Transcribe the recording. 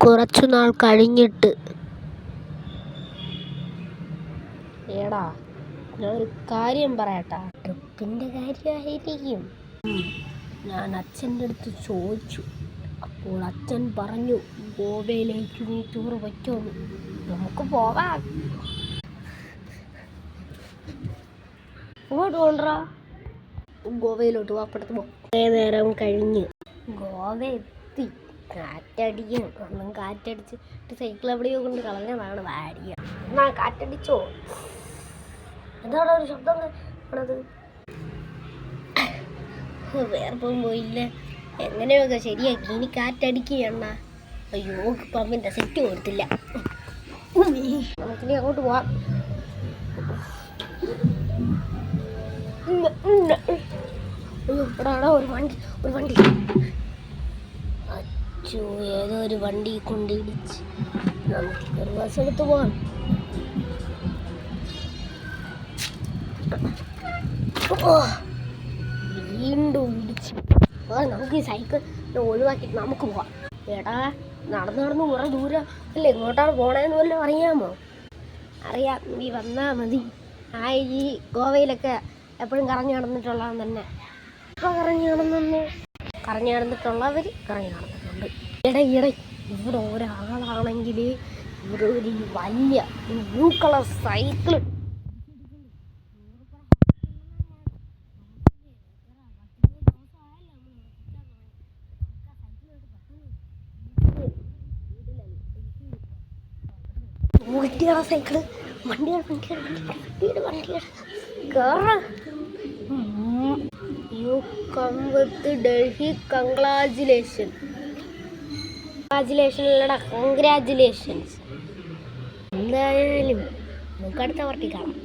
കുറച്ചുനാൾ കഴിഞ്ഞിട്ട്. എടാ, ഞാനൊരു കാര്യം പറയട്ടാ. ട്രിപ്പിൻ്റെ കാര്യമായിരിക്കും. ഞാൻ അച്ഛൻ്റെ അടുത്ത് ചോദിച്ചു. അപ്പോൾ അച്ഛൻ പറഞ്ഞു, ഗോവയിലേക്ക് നീ ടൂർ വയ്ക്കുമെന്ന്. നമുക്ക് പോവാം. ഇങ്ങോട്ട് കൊണ്ടുവരാ. ഗോവയിലോട്ട് വാപ്പെടുത്ത് പോ. കുറേ നേരം കഴിഞ്ഞ് ഗോവ എത്തി. കാറ്റടിക്കും. ഒന്നും കാറ്റടിച്ചിട്ട് സൈക്കിൾ എവിടെയോ കൊണ്ട് കളഞ്ഞതാണ് വാടിയ. എന്നാ കാറ്റടിച്ചോ? എന്താണ് ഒരു ശബ്ദം കേട്ടത്? വേർപ്പം പോയില്ല. എങ്ങനെയൊക്കെ ശരിയാക്കി. ഇനി കാറ്റടിക്കുകയണ്ണ. അയ്യോ, പമ്പിൻ്റെ സെറ്റ് കൊടുത്തില്ല. നമുക്കിനി അങ്ങോട്ട് പോവാം. അയ്യോ, ഇവിടാണോ ഒരു വണ്ടി. അച്ഛോ, ഏതോ ഒരു വണ്ടി കൊണ്ടിടിച്ച്. നമുക്ക് ഒരു ബസ് എടുത്ത് പോവാം. വീണ്ടും ഇടിച്ച്. നമുക്ക് ഈ സൈക്കിൾ ഒഴിവാക്കിയിട്ട് നമുക്ക് പോവാം. എടാ, നടന്ന് കുറേ ദൂരം അല്ലേ? എങ്ങോട്ടാണ് പോണേന്ന് വല്ലതും അറിയാമോ? അറിയാം, നീ വന്നാൽ മതി. ഈ ഗോവയിലൊക്കെ എപ്പോഴും കറങ്ങി നടന്നിട്ടുള്ളവൻ തന്നെ. ഇപ്പോൾ കറങ്ങി നടന്നിട്ടുള്ളവർ കറങ്ങി നടന്നിട്ടുണ്ട്. ഇട ഇവിടെ ഒരാളാണെങ്കിൽ ഇവിടെ ഒരു വലിയ ബ്ലൂ കളർ സൈക്കിള് സൈക്കിള് വണ്ടിയാണ് you come with Delhi. Congratulations. എന്തായാലും നമുക്ക് അടുത്ത പാർട്ടി കാണാം.